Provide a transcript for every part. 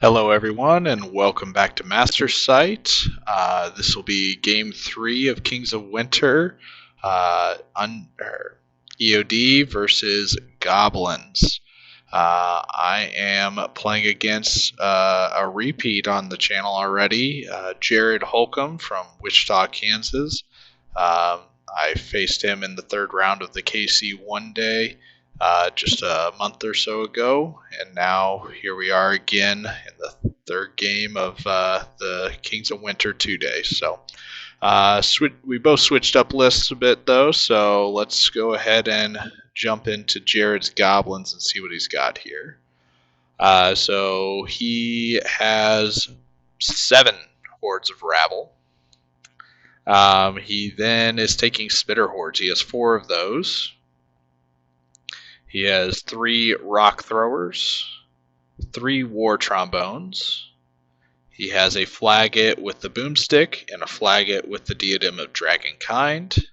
Hello everyone and welcome back to Master Site. This will be game 3 of Kings of Winter, EoD versus Goblins. I am playing against a repeat on the channel already, Jared Holcomb from Wichita, Kansas. I faced him in the third round of the KC one day just a month or so ago, and now here we are again in the third game of the Kings of Winter 2 day. So we both switched up lists a bit though, so let's go ahead and jump into Jared's Goblins and see what he's got here. So he has 7 hordes of rabble. He then is taking spitter hordes. He has 4 of those. He has 3 rock throwers, 3 war trombones. He has a flaget with the boomstick and a flaget with the diadem of dragonkind.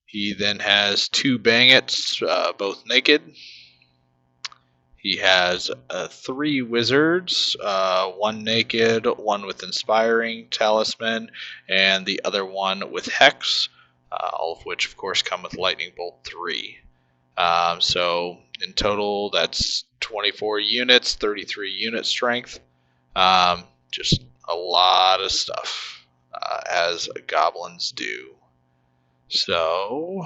He then has 2 bangets, both naked. He has 3 wizards, 1 naked, 1 with inspiring talisman, and the other one with hex, all of which of course come with lightning bolt 3. So in total, that's 24 units, 33 unit strength. Just a lot of stuff, as goblins do. So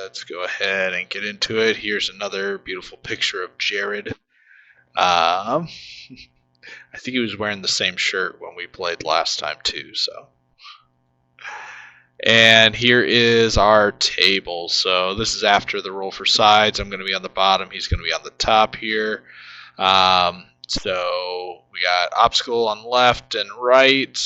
let's go ahead and get into it. Here's another beautiful picture of Jared. I think he was wearing the same shirt when we played last time too, so. And here is our table. So this is after the roll for sides. I'm going to be on the bottom. He's going to be on the top here. So we got obstacle on left and right,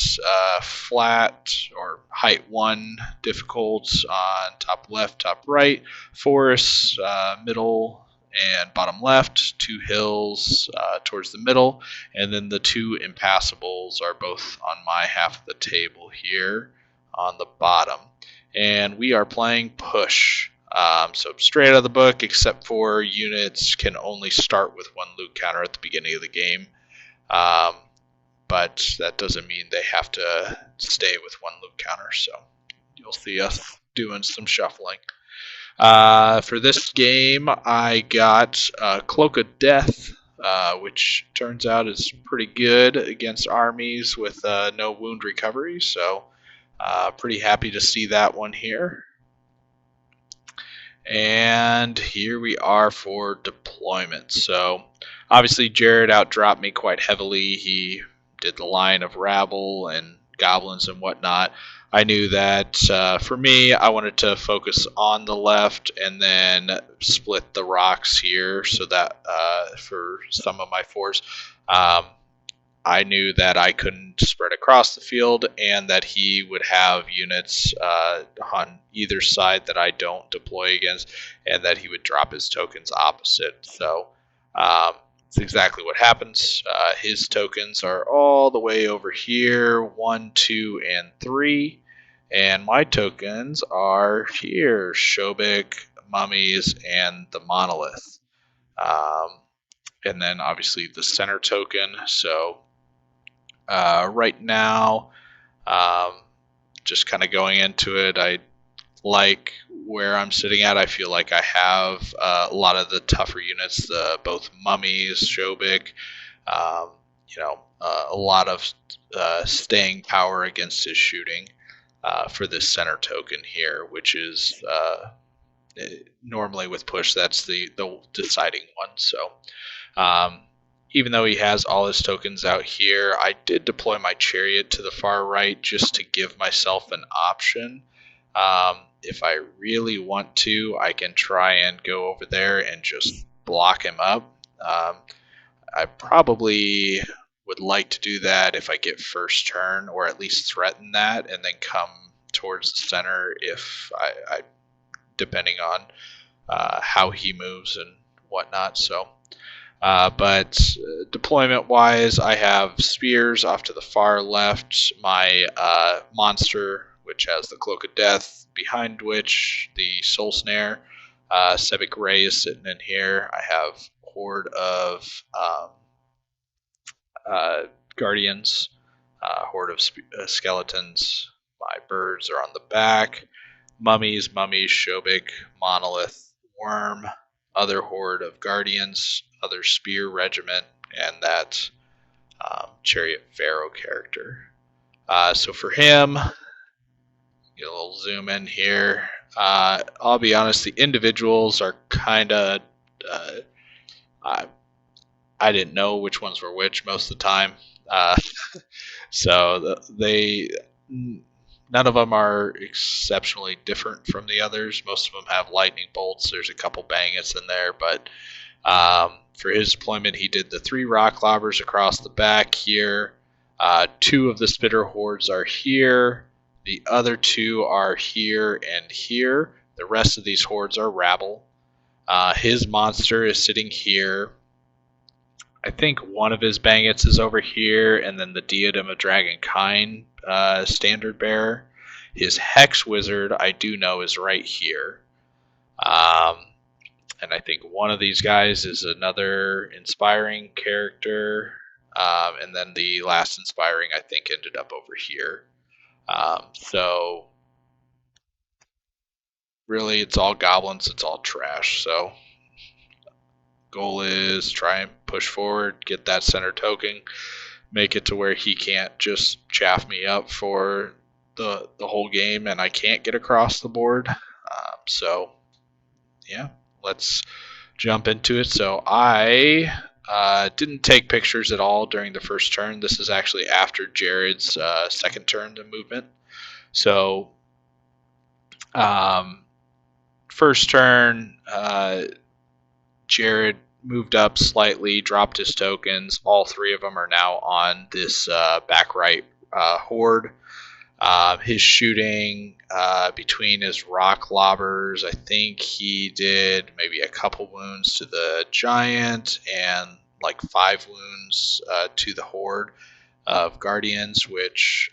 flat or height 1 difficult on top left, top right, forest, middle and bottom left, 2 hills towards the middle, and then the 2 impassables are both on my half of the table here on the bottom. And we are playing push. So straight out of the book, except for units can only start with 1 loot counter at the beginning of the game. But that doesn't mean they have to stay with 1 loot counter. So you'll see us doing some shuffling. For this game, I got Cloak of Death, which turns out is pretty good against armies with no wound recovery. So pretty happy to see that one here. And here we are for deployment. So obviously Jared outdropped me quite heavily. He did the line of rabble and goblins and whatnot. I knew that for me, I wanted to focus on the left and then split the rocks here so that for some of my fours, I knew that I couldn't spread across the field and that he would have units on either side that I don't deploy against, and that he would drop his tokens opposite. So it's exactly what happens. His tokens are all the way over here, 1, 2, and 3. And my tokens are here, Shobik, Mummies, and the Monolith. And then obviously the center token. So right now, just kind of going into it, I like where I'm sitting at. I feel like I have a lot of the tougher units, both Mummies, Shobik, a lot of staying power against his shooting for this center token here, which is normally with push, that's the deciding one. So even though he has all his tokens out here, I did deploy my chariot to the far right just to give myself an option. If I really want to, I can try and go over there and just block him up. I probably would like to do that if I get first turn, or at least threaten that, and then come towards the center if I depending on how he moves and whatnot. So. But deployment-wise, I have spears off to the far left, my monster, which has the Cloak of Death, behind which the Soul Snare, Sebic Ray is sitting in here. I have Horde of guardians, horde of skeletons. My birds are on the back. Mummies, Shobik, monolith, worm, other horde of guardians, other spear regiment, and that chariot pharaoh character. So for him, get a little zoom in here. I'll be honest, the individuals are kind of. I didn't know which ones were which most of the time. Uh, so none of them are exceptionally different from the others. Most of them have lightning bolts. There's a couple bangets in there, but for his deployment, he did the 3 rock lobbers across the back here. 2 of the spitter hordes are here. The other 2 are here and here. The rest of these hordes are rabble. His monster is sitting here. I think one of his bangets is over here, and then the Diadem of Dragonkind standard bearer. His Hex Wizard, I do know, is right here. And I think one of these guys is another inspiring character. And then the last inspiring, I think, ended up over here. So really, it's all goblins, it's all trash. So goal is try and push forward, get that center token, make it to where he can't just chaff me up for the whole game and I can't get across the board. So yeah, let's jump into it. So I didn't take pictures at all during the first turn. This is actually after Jared's second turn to movement. So first turn, Jared moved up slightly, dropped his tokens. All 3 of them are now on this back right horde. His shooting between his rock lobbers, I think he did maybe a couple wounds to the giant and like 5 wounds to the horde of guardians, which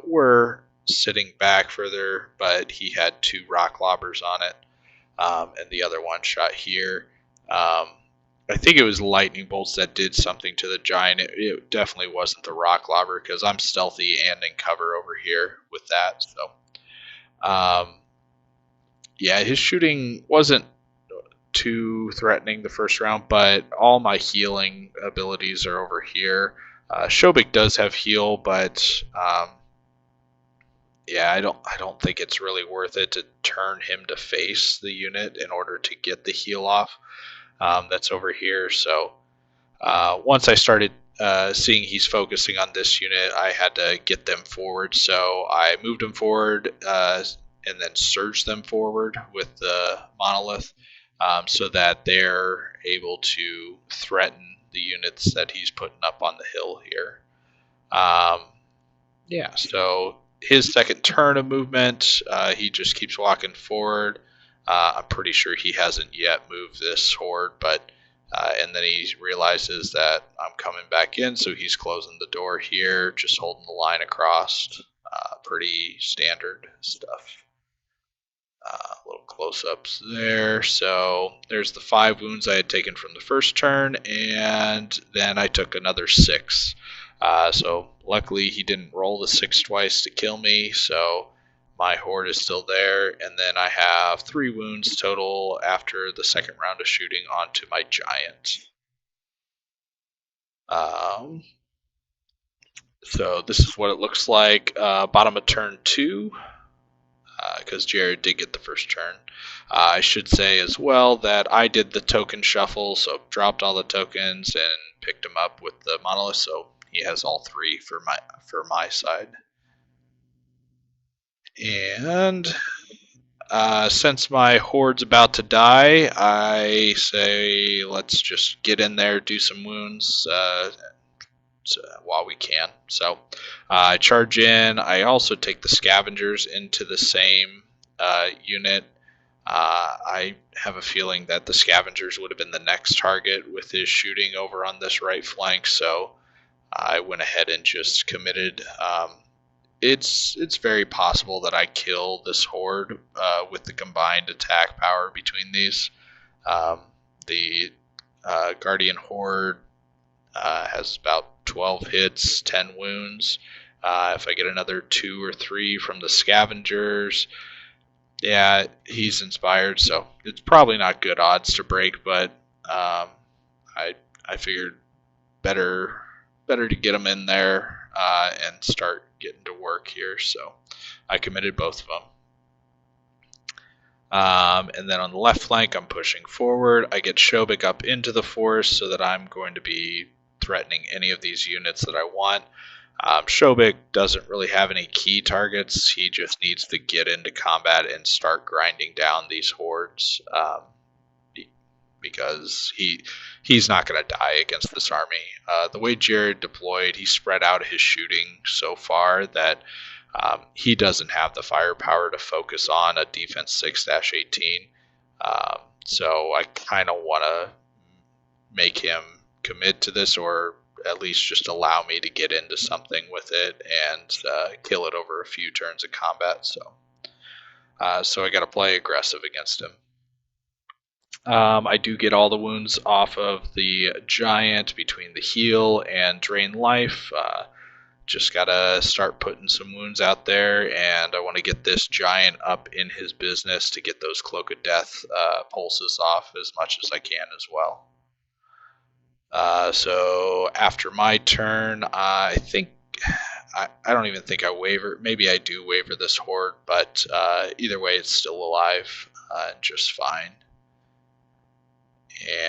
were sitting back further, but he had 2 rock lobbers on it, and the other one shot here. I think it was lightning bolts that did something to the giant. It definitely wasn't the rock lobber because I'm stealthy and in cover over here with that. So, yeah, his shooting wasn't too threatening the first round, but all my healing abilities are over here. Shobik does have heal, but yeah, I don't think it's really worth it to turn him to face the unit in order to get the heal off. That's over here. So once I started seeing he's focusing on this unit, I had to get them forward. So I moved them forward and then surged them forward with the monolith so that they're able to threaten the units that he's putting up on the hill here. Yeah, so his second turn of movement, he just keeps walking forward. I'm pretty sure he hasn't yet moved this horde, but and then he realizes that I'm coming back in, so he's closing the door here, just holding the line across. Pretty standard stuff. Little close-ups there. So there's the 5 wounds I had taken from the first turn, and then I took another 6. So luckily he didn't roll the 6 twice to kill me, so my horde is still there, and then I have 3 wounds total after the second round of shooting onto my giant. So this is what it looks like bottom of turn 2, because Jared did get the first turn. I should say as well that I did the token shuffle, so dropped all the tokens and picked them up with the monolith, so he has all 3 for my side. And since my horde's about to die, I say let's just get in there, do some wounds while we can. So I charge in. I also take the scavengers into the same unit. I have a feeling that the scavengers would have been the next target with his shooting over on this right flank, so I went ahead and just committed. It's very possible that I kill this horde with the combined attack power between these. The Guardian horde has about 12 hits, 10 wounds. If I get another 2 or 3 from the scavengers, yeah, he's inspired, so it's probably not good odds to break, but I figured better to get him in there and start getting to work here, so I committed both of them. And then on the left flank, I'm pushing forward. I get Shobik up into the forest so that I'm going to be threatening any of these units that I want. Shobik doesn't really have any key targets. He just needs to get into combat and start grinding down these hordes because he's not going to die against this army. The way Jared deployed, he spread out his shooting so far that he doesn't have the firepower to focus on a defense 6-18. So I kind of want to make him commit to this, or at least just allow me to get into something with it and kill it over a few turns of combat. So I got to play aggressive against him. I do get all the wounds off of the giant between the heal and drain life. Just gotta start putting some wounds out there, and I want to get this giant up in his business to get those Cloak of Death pulses off as much as I can as well. So after my turn, I think I don't even think I waver. Maybe I do waver this horde, but either way, it's still alive and just fine.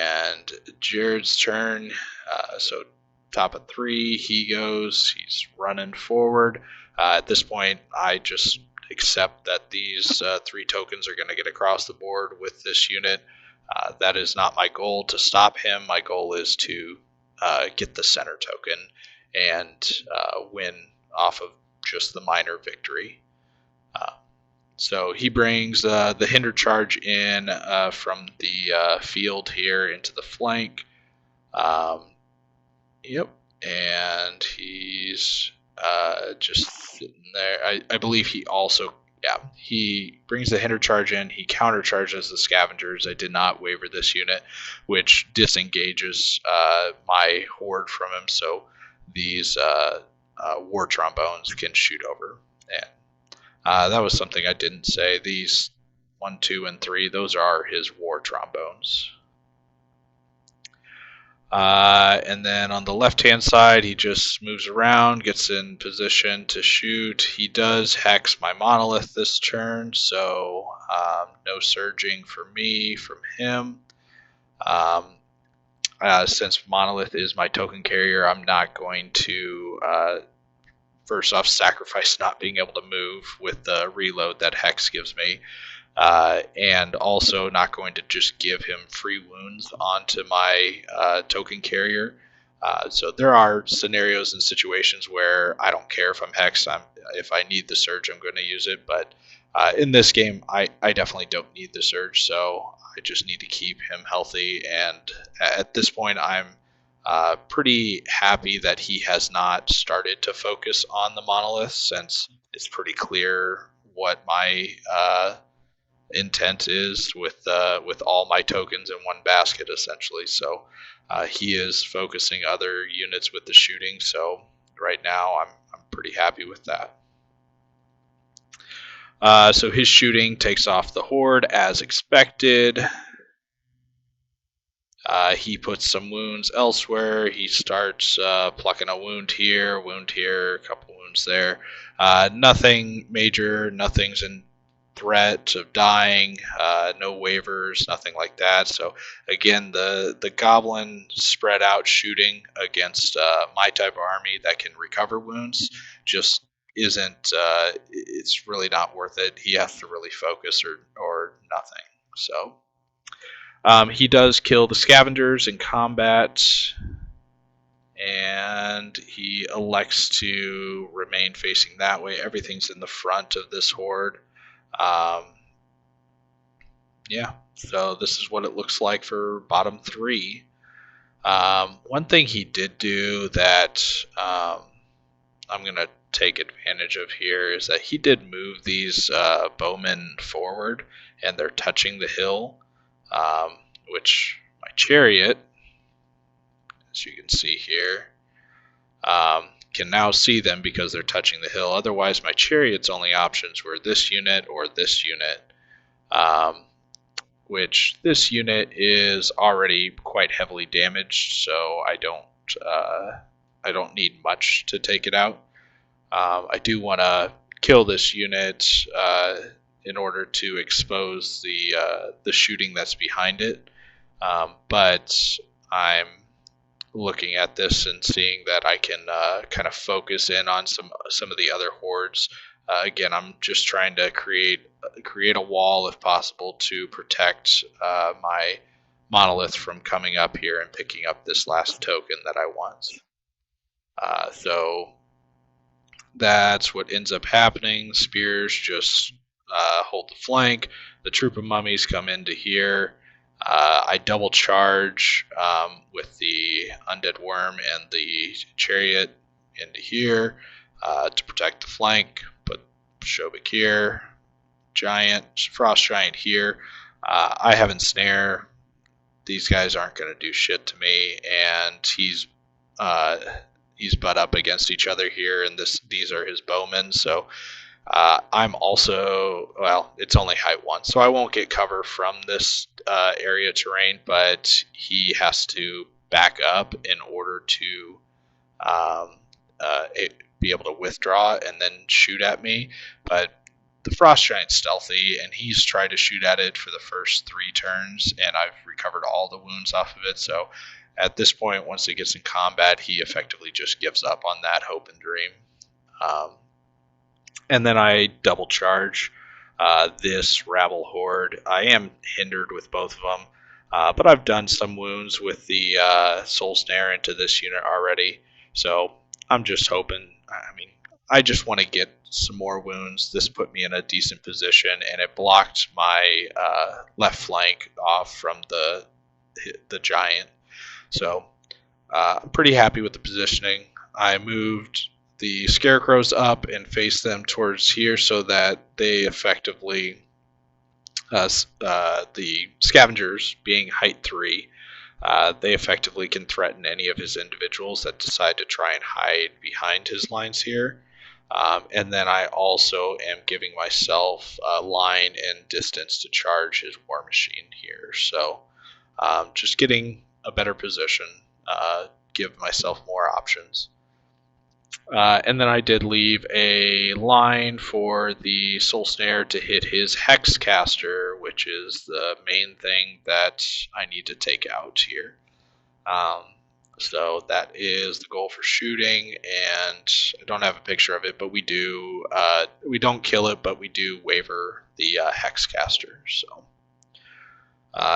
And Jared's turn. So top of 3, he goes. He's running forward. At this point, I just accept that these 3 tokens are going to get across the board with this unit. That is not my goal to stop him. My goal is to get the center token and win off of just the minor victory. So he brings the hinder charge in from the field here into the flank. Yep, and he's just sitting there. I believe he also, he brings the hinder charge in. He countercharges the scavengers. I did not waver this unit, which disengages my horde from him, so these war trombones can shoot over. And that was something I didn't say. These 1, 2, and 3, those are his war trombones. And then on the left-hand side, he just moves around, gets in position to shoot. He does hex my monolith this turn, so no surging for me from him. Since monolith is my token carrier, I'm not going to first off sacrifice not being able to move with the reload that hex gives me. And also not going to just give him free wounds onto my token carrier. So there are scenarios and situations where I don't care if I'm hexed. If I need the surge, I'm going to use it. But in this game, I definitely don't need the surge, so I just need to keep him healthy. And at this point, I'm pretty happy that he has not started to focus on the monolith, since it's pretty clear what my intent is with all my tokens in one basket, essentially. So he is focusing other units with the shooting, so right now I'm pretty happy with that. So his shooting takes off the horde as expected. He puts some wounds elsewhere. He starts plucking a wound here, a couple wounds there. Nothing major, nothing's in threat of dying, no waivers, nothing like that. So again, the goblin spread out shooting against my type of army that can recover wounds just isn't, it's really not worth it. He has to really focus or nothing. So he does kill the scavengers in combat, and he elects to remain facing that way. Everything's in the front of this horde. Yeah, so this is what it looks like for bottom 3. One thing he did do that I'm going to take advantage of here is that he did move these bowmen forward, and they're touching the hill, which my chariot, as you can see here, Can now see them because they're touching the hill. Otherwise, my chariot's only options were this unit or this unit, which this unit is already quite heavily damaged, so I don't need much to take it out. I do want to kill this unit in order to expose the shooting that's behind it, but I'm looking at this and seeing that I can kind of focus in on some of the other hordes. Again, I'm just trying to create a wall if possible to protect my monolith from coming up here and picking up this last token that I want. So that's what ends up happening. Spears just hold the flank. The troop of mummies come into here. I double charge with the undead worm and the chariot into here to protect the flank. Put Shovik here, frost giant here. I have ensnare. These guys aren't going to do shit to me, and he's butt up against each other here, and these are his bowmen. So I'm also, well, it's only height 1, so I won't get cover from this area terrain, but he has to back up in order to be able to withdraw and then shoot at me. But the frost giant's stealthy, and he's tried to shoot at it for the first 3 turns, and I've recovered all the wounds off of it. So at this point, once it gets in combat, he effectively just gives up on that hope and dream. And then I double charge this rabble horde. I am hindered with both of them, but I've done some wounds with the soul snare into this unit already. So I'm just hoping, I just want to get some more wounds. This put me in a decent position, and it blocked my left flank off from the giant. So I'm pretty happy with the positioning. I moved the scarecrows up and face them towards here so that they effectively, the scavengers being height 3, they effectively can threaten any of his individuals that decide to try and hide behind his lines here. And then I also am giving myself line and distance to charge his war machine here. So just getting a better position, give myself more options. And then I did leave a line for the soul snare to hit his hex caster, which is the main thing that I need to take out here. So that is the goal for shooting, and I don't have a picture of it, but we don't kill it, but we do waver the hex caster. So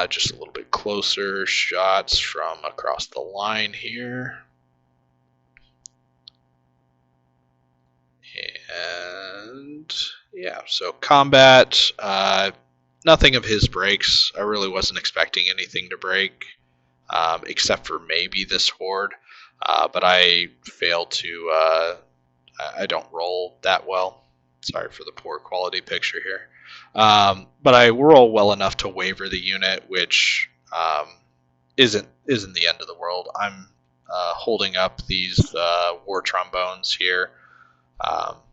just a little bit closer shots from across the line here. And yeah, so combat, nothing of his breaks. I really wasn't expecting anything to break, except for maybe this horde, but I failed to, I don't roll that well. Sorry for the poor quality picture here. But I roll well enough to waver the unit, which isn't the end of the world. I'm holding up these war trombones here.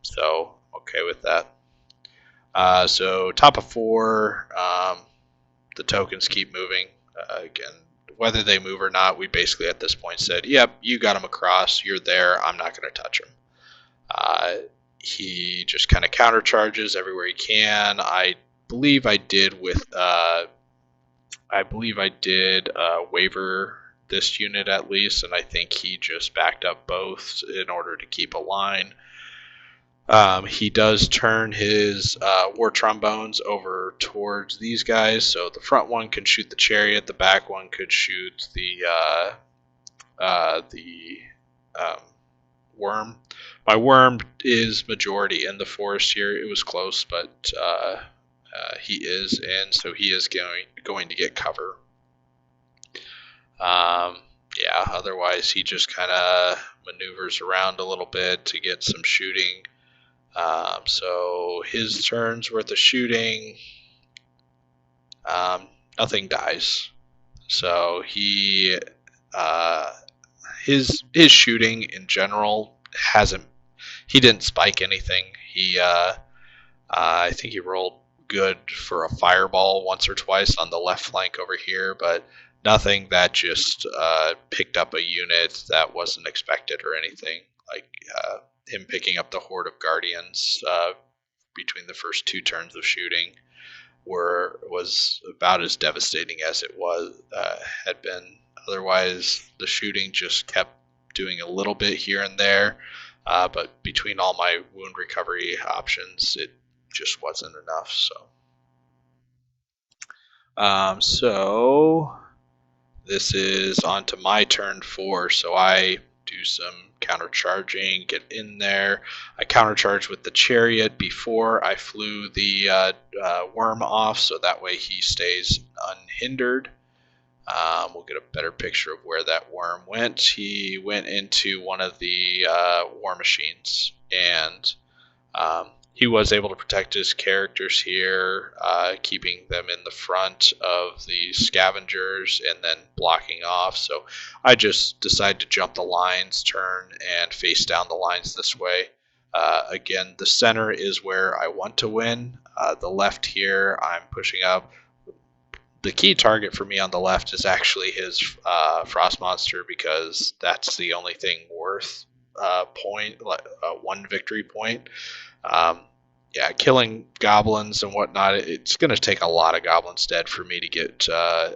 So okay with that. So top of 4, the tokens keep moving. Again, whether they move or not, we basically at this point said, yep, you got him across, you're there, I'm not going to touch him. He just kind of countercharges everywhere he can. I believe I did waver this unit at least, and I think he just backed up both in order to keep a line. He does turn his war trombones over towards these guys, so the front one can shoot the chariot, the back one could shoot the worm. My worm is majority in the forest here. It was close, but he is in, so he is going to get cover. Yeah, otherwise he just kind of maneuvers around a little bit to get some shooting. So his turn's worth of shooting, nothing dies. So his shooting in general hasn't. He didn't spike anything. I think he rolled good for a fireball once or twice on the left flank over here, but nothing that just picked up a unit that wasn't expected or anything. Like him picking up the horde of guardians between the first 2 turns of shooting was about as devastating as it had been. Otherwise, the shooting just kept doing a little bit here and there, but between all my wound recovery options, it just wasn't enough. So this is on to my turn 4. So I do some countercharging, get in there. I countercharge with the chariot before I flew the worm off, so that way he stays unhindered. We'll get a better picture of where that worm went. He went into one of the war machines, and he was able to protect his characters here, keeping them in the front of the scavengers and then blocking off. So I just decided to jump the lines, turn, and face down the lines this way. Again, the center is where I want to win. The left here, I'm pushing up. The key target for me on the left is actually his frost monster, because that's the only thing worth one victory point. Killing goblins and whatnot, it's going to take a lot of goblins dead for me to get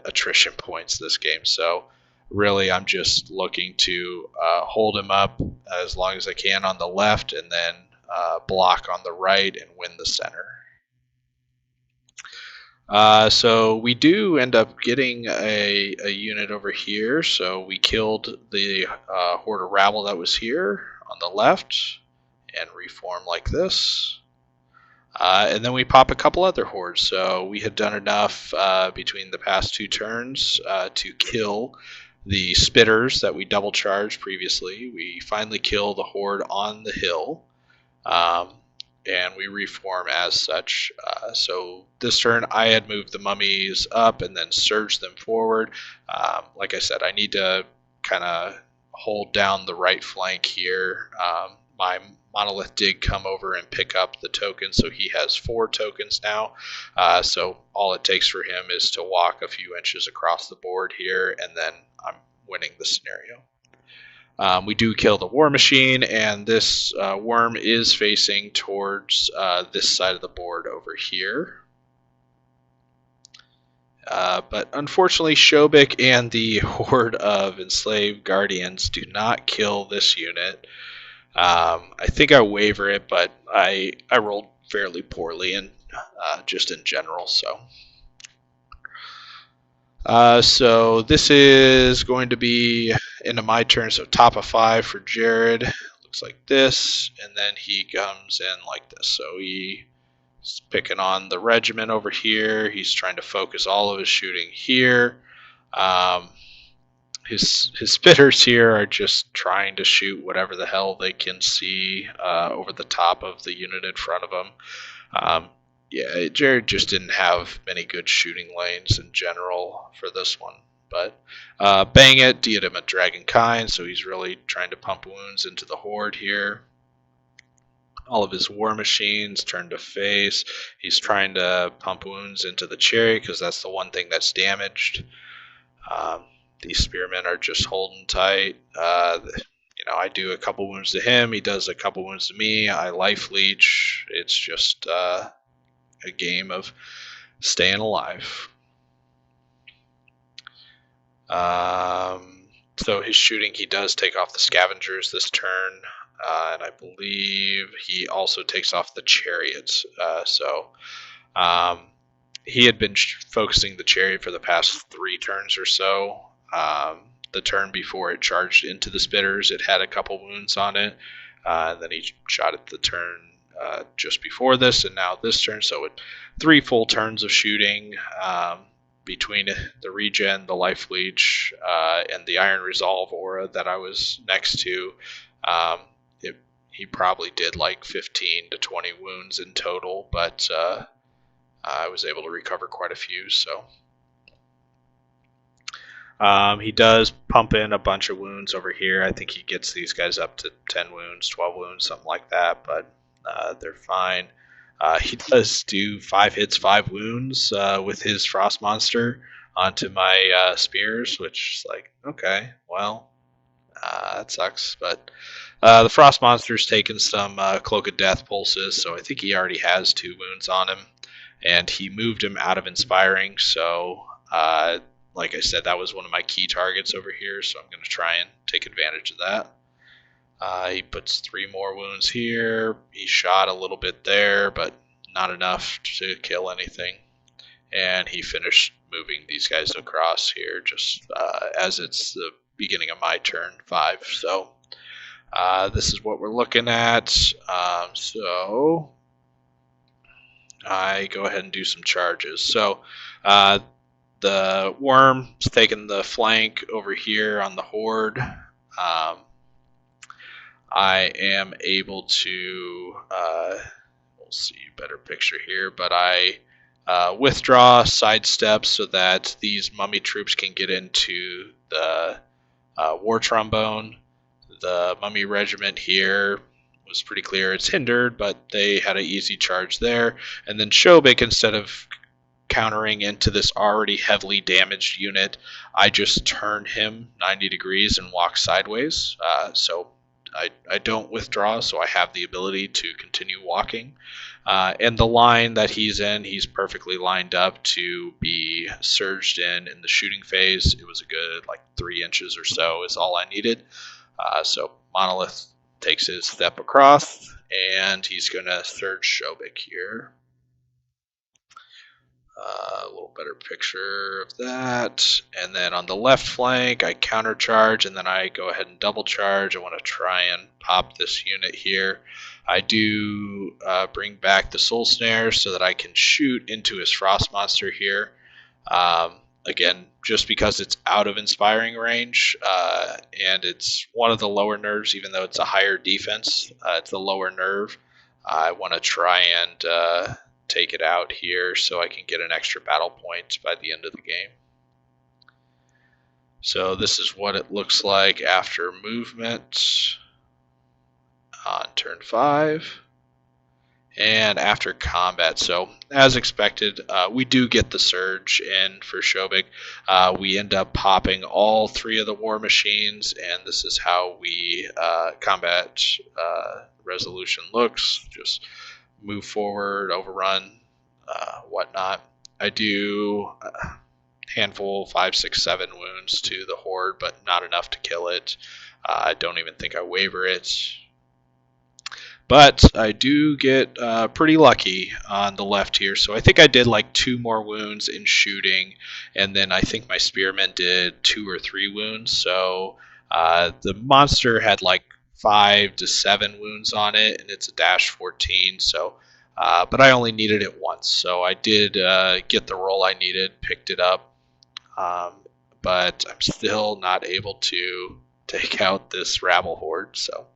attrition points this game. So really, I'm just looking to hold him up as long as I can on the left, and then block on the right and win the center. So we do end up getting a unit over here. So we killed the horde of rabble that was here on the left and reform like this. And then we pop a couple other hordes. So we had done enough between the past 2 turns to kill the spitters that we double charged previously. We finally kill the horde on the hill. And we reform as such. So this turn I had moved the mummies up and then surged them forward. Like I said, I need to kind of hold down the right flank here. My monolith did come over and pick up the token, so he has 4 tokens now. So all it takes for him is to walk a few inches across the board here, and then I'm winning the scenario. We do kill the war machine, and this worm is facing towards this side of the board over here. But unfortunately, Shobik and the horde of enslaved guardians do not kill this unit. I think I waver it, but I rolled fairly poorly, and just in general. So this is going to be into my turn. So top of 5 for Jared. Looks like this, and then he comes in like this. So he's picking on the regiment over here. He's trying to focus all of his shooting here. His spitters here are just trying to shoot whatever the hell they can see over the top of the unit in front of them. Jared just didn't have many good shooting lanes in general for this one. But Bang It did him a Dragonkind, so he's really trying to pump wounds into the horde here. All of his war machines turn to face. He's trying to pump wounds into the chariot because that's the one thing that's damaged. These spearmen are just holding tight. I do a couple wounds to him. He does a couple wounds to me. I life leech. It's just a game of staying alive. So his shooting, he does take off the scavengers this turn. And I believe he also takes off the chariots. He had been focusing the chariot for the past 3 turns or so. The turn before it charged into the spitters, it had a couple wounds on it. And then he shot at the turn just before this, and now this turn. So 3 full turns of shooting between the regen, the life leech, and the iron resolve aura that I was next to. He probably did like 15 to 20 wounds in total, but I was able to recover quite a few. So He does pump in a bunch of wounds over here. I think he gets these guys up to 10 wounds, 12 wounds, something like that, but they're fine. He does do 5 hits, 5 wounds with his Frost Monster onto my spears, which is like, okay, well, that sucks. But the Frost Monster's taken some Cloak of Death pulses, so I think he already has 2 wounds on him. And he moved him out of Inspiring, so like I said, that was one of my key targets over here, so I'm going to try and take advantage of that. He puts 3 more wounds here. He shot a little bit there, but not enough to kill anything. And he finished moving these guys across here just as it's the beginning of my turn 5. So this is what we're looking at. So I go ahead and do some charges. So the worm's taking the flank over here on the horde. I am able to, we'll see a better picture here, but I withdraw, sidestep so that these mummy troops can get into the war trombone. The mummy regiment here was pretty clear it's hindered, but they had an easy charge there. And then Shobik, instead of countering into this already heavily damaged unit, I just turn him 90 degrees and walk sideways. So I don't withdraw, so I have the ability to continue walking. And the line that he's in, he's perfectly lined up to be surged in the shooting phase. It was a good 3 inches or so is all I needed. So Monolith takes his step across, and he's going to surge Shobik here. A little better picture of that. And then on the left flank, I countercharge, and then I go ahead and double charge. I want to try and pop this unit here. I do bring back the Soul Snare so that I can shoot into his Frost Monster here. Again, just because it's out of Inspiring range, and it's one of the lower nerves, even though it's a higher defense, it's a lower nerve. I want to try and take it out here so I can get an extra battle point by the end of the game. So this is what it looks like after movement on turn 5 and after combat. So as expected, we do get the surge in for Shobik. We end up popping all 3 of the war machines, and this is how we combat resolution looks. Just move forward, overrun, whatnot. I do a handful, 5, 6, 7 wounds to the horde, but not enough to kill it. I don't even think I waver it. But I do get pretty lucky on the left here. So I think I did 2 more wounds in shooting, and then I think my spearmen did 2 or 3 wounds. So the monster had 5 to 7 wounds on it, and it's a dash 14. So, but I only needed it once, so I did get the roll I needed, picked it up, but I'm still not able to take out this rabble horde. So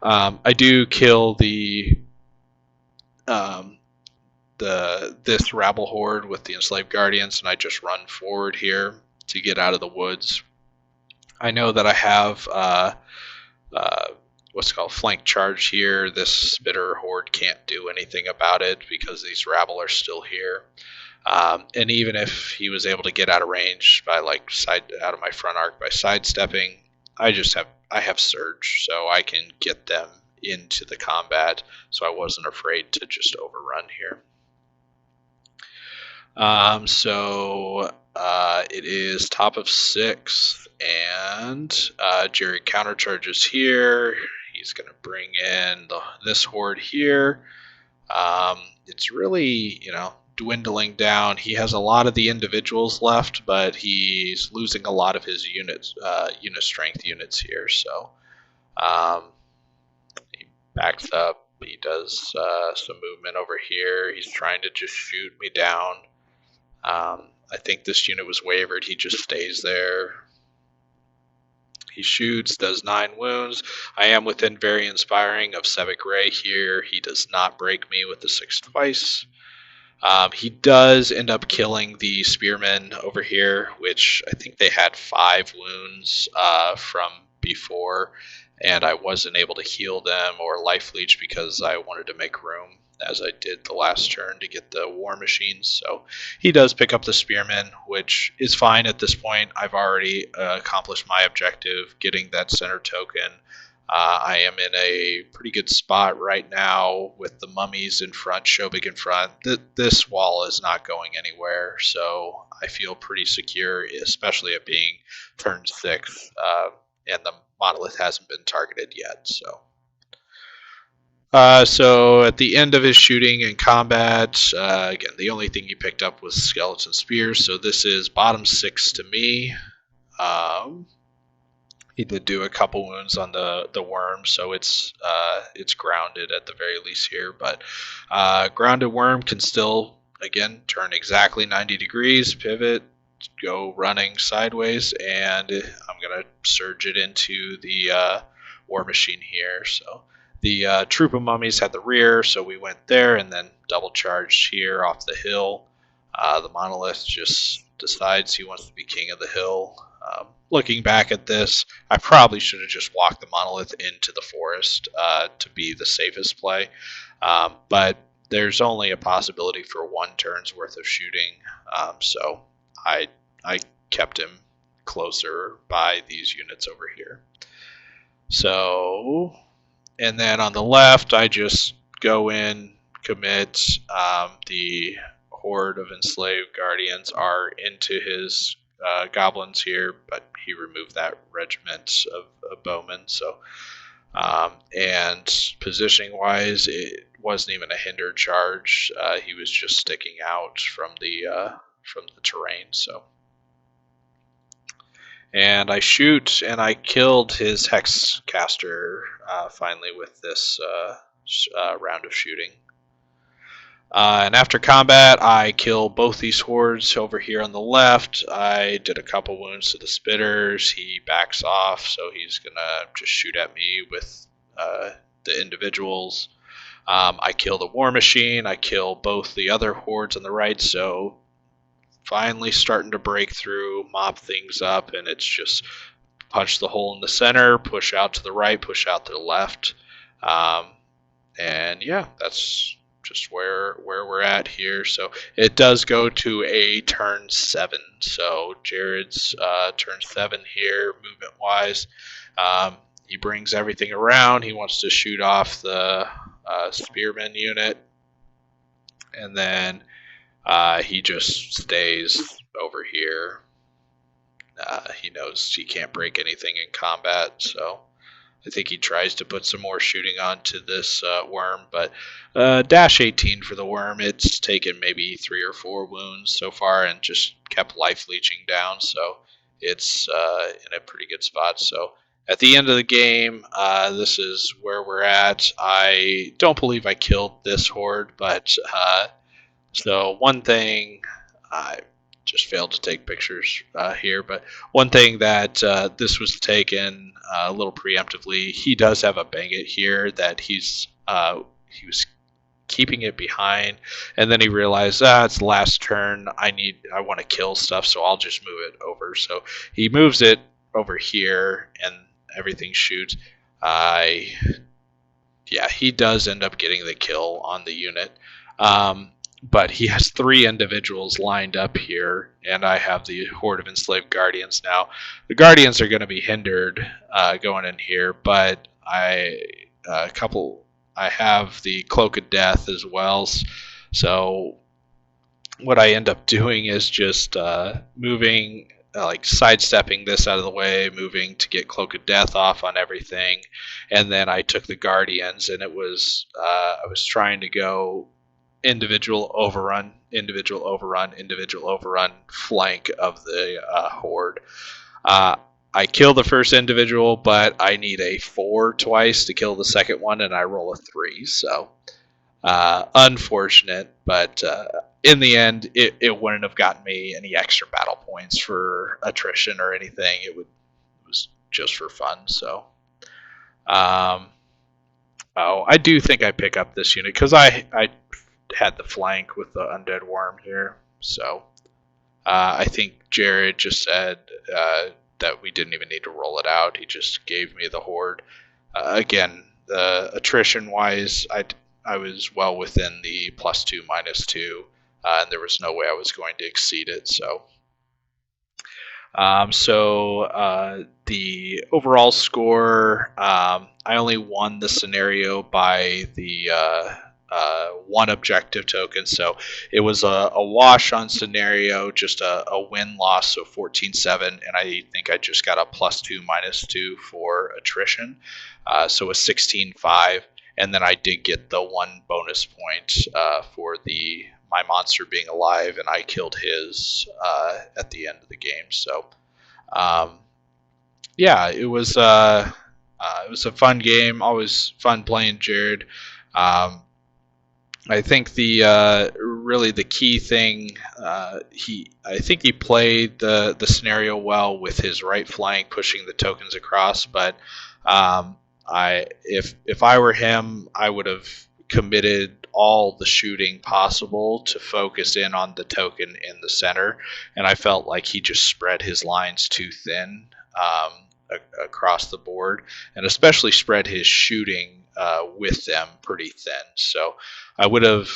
I do kill this rabble horde with the enslaved guardians, and I just run forward here to get out of the woods. I know that I have what's called flank charge here. This spitter horde can't do anything about it because these rabble are still here. And even if he was able to get out of range by out of my front arc by sidestepping, I have surge, so I can get them into the combat. So I wasn't afraid to just overrun here. So it is top of 6, and Jerry countercharges here. He's going to bring in this horde here. It's really, dwindling down. He has a lot of the individuals left, but he's losing a lot of his unit strength units here. So he backs up. He does some movement over here. He's trying to just shoot me down. I think this unit was wavered. He just stays there. He shoots, does 9 wounds. I am within very inspiring of Sevic Ray here. He does not break me with the 6 twice. He does end up killing the spearmen over here, which I think they had 5 wounds from before, and I wasn't able to heal them or life leech because I wanted to make room, as I did the last turn, to get the war machines. So he does pick up the spearmen, which is fine at this point. I've already accomplished my objective, getting that center token. I am in a pretty good spot right now with the mummies in front, Shobig in front. This wall is not going anywhere, so I feel pretty secure, especially it being turn 6, and the monolith hasn't been targeted yet. So at the end of his shooting and combat, again, the only thing he picked up was skeleton spears, so this is bottom 6 to me. He did do a couple wounds on the worm, so it's grounded at the very least here. But grounded worm can still, again, turn exactly 90 degrees, pivot, go running sideways, and I'm going to surge it into the war machine here. So the troop of mummies had the rear, so we went there and then double charged here off the hill. The monolith just decides he wants to be king of the hill. Looking back at this, I probably should have just walked the monolith into the forest to be the safest play. But there's only a possibility for 1 turn's worth of shooting, so I kept him closer by these units over here. So, and then on the left, I just go in, commit. The horde of enslaved guardians are into his goblins here, but he removed that regiment of bowmen. So, and positioning wise, it wasn't even a hindered charge. He was just sticking out from the terrain. So, and I shoot, and I killed his hex caster finally with this round of shooting. And after combat, I kill both these hordes over here on the left. I did a couple wounds to the spitters. He backs off, so he's going to just shoot at me with the individuals. I kill the war machine. I kill both the other hordes on the right, so finally starting to break through, mop things up, and it's just punch the hole in the center, push out to the right, push out to the left. And yeah, that's just where we're at here. So it does go to a turn 7. So Jared's turn 7 here, movement wise. He brings everything around. He wants to shoot off the spearman unit, and then he just stays over here. He knows he can't break anything in combat, so I think he tries to put some more shooting onto this worm, but dash 18 for the worm. It's taken maybe 3 or 4 wounds so far and just kept life leeching down, so it's in a pretty good spot. So at the end of the game, this is where we're at. I don't believe I killed this horde, but so one thing, I just failed to take pictures here, but one thing that this was taken a little preemptively. He does have a Bangit here that he was keeping it behind, and then he realized it's the last turn. I want to kill stuff, so I'll just move it over. So he moves it over here, and everything shoots. He does end up getting the kill on the unit. But he has 3 individuals lined up here, and I have the horde of enslaved guardians now. The guardians are going to be hindered going in here, but I have the cloak of death as well. So what I end up doing is just moving, sidestepping this out of the way, moving to get cloak of death off on everything, and then I took the guardians, and it was I was trying to go individual overrun, flank of the horde. I kill the first individual, but I need a 4 twice to kill the second one, and I roll a 3. So unfortunate, but in the end, it wouldn't have gotten me any extra battle points for attrition or anything. It was just for fun. So I do think I pick up this unit because I had the flank with the undead worm here. So I think Jared just said that we didn't even need to roll it out. He just gave me the horde. Again, the attrition wise, I was well within the +2, -2, and there was no way I was going to exceed it. So the overall score, I only won the scenario by the one objective token. So it was a wash on scenario, just a win-loss, so 14-7, and I think I just got a +2, -2 for attrition. So a 16-5, and then I did get the one bonus point for my monster being alive, and I killed his at the end of the game. So, yeah, it was a fun game. Always fun playing Jared. I think really the key thing, I think he played the scenario well with his right flank pushing the tokens across, but if I were him, I would have committed all the shooting possible to focus in on the token in the center, and I felt like he just spread his lines too thin across the board, and especially spread his shooting with them pretty thin. So I would have,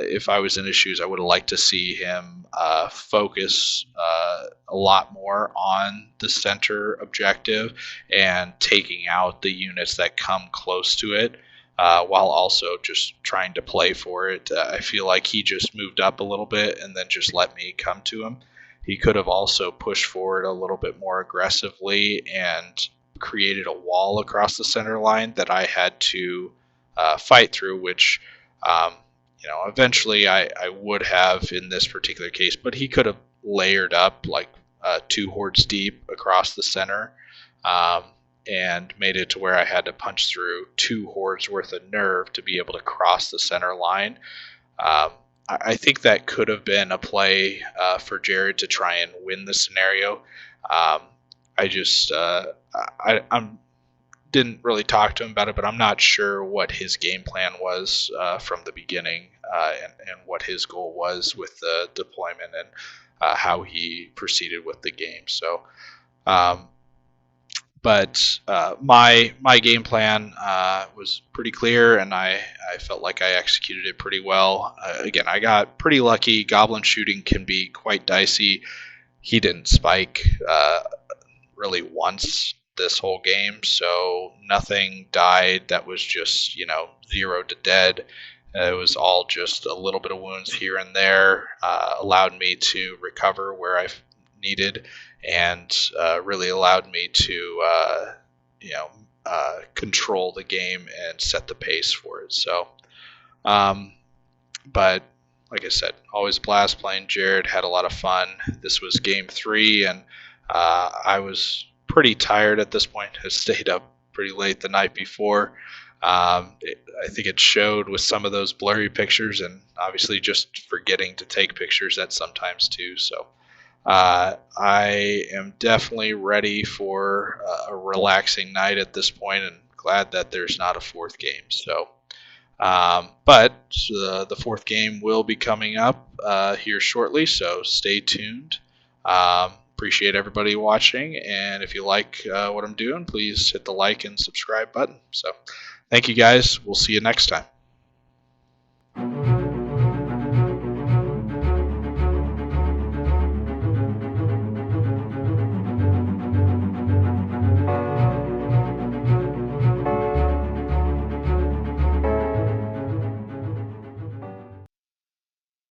if I was in his shoes, I would have liked to see him focus a lot more on the center objective and taking out the units that come close to it, while also just trying to play for it. I feel like he just moved up a little bit and then just let me come to him. He could have also pushed forward a little bit more aggressively and created a wall across the center line that I had to fight through, which eventually I would have in this particular case, but he could have layered up like 2 hordes deep across the center, and made it to where I had to punch through 2 hordes worth of nerve to be able to cross the center line. I think that could have been a play for Jared to try and win the scenario. I didn't really talk to him about it, but I'm not sure what his game plan was from the beginning, and what his goal was with the deployment, and how he proceeded with the game. So, but my game plan was pretty clear, and I felt like I executed it pretty well. Again, I got pretty lucky. Goblin shooting can be quite dicey. He didn't spike really once this whole game, so nothing died that was just 0 to dead. It was all just a little bit of wounds here and there, allowed me to recover where I needed, and really allowed me to control the game and set the pace for it. So, but like I said, always a blast playing Jared. Had a lot of fun. This was game 3, and I was pretty tired at this point. I stayed up pretty late the night before. I think it showed with some of those blurry pictures, and obviously just forgetting to take pictures at sometimes too. So I am definitely ready for a relaxing night at this point, and glad that there's not a 4th game. So, but the 4th game will be coming up here shortly, so stay tuned. Appreciate everybody watching, and if you like what I'm doing, please hit the like and subscribe button. So thank you guys. We'll see you next time.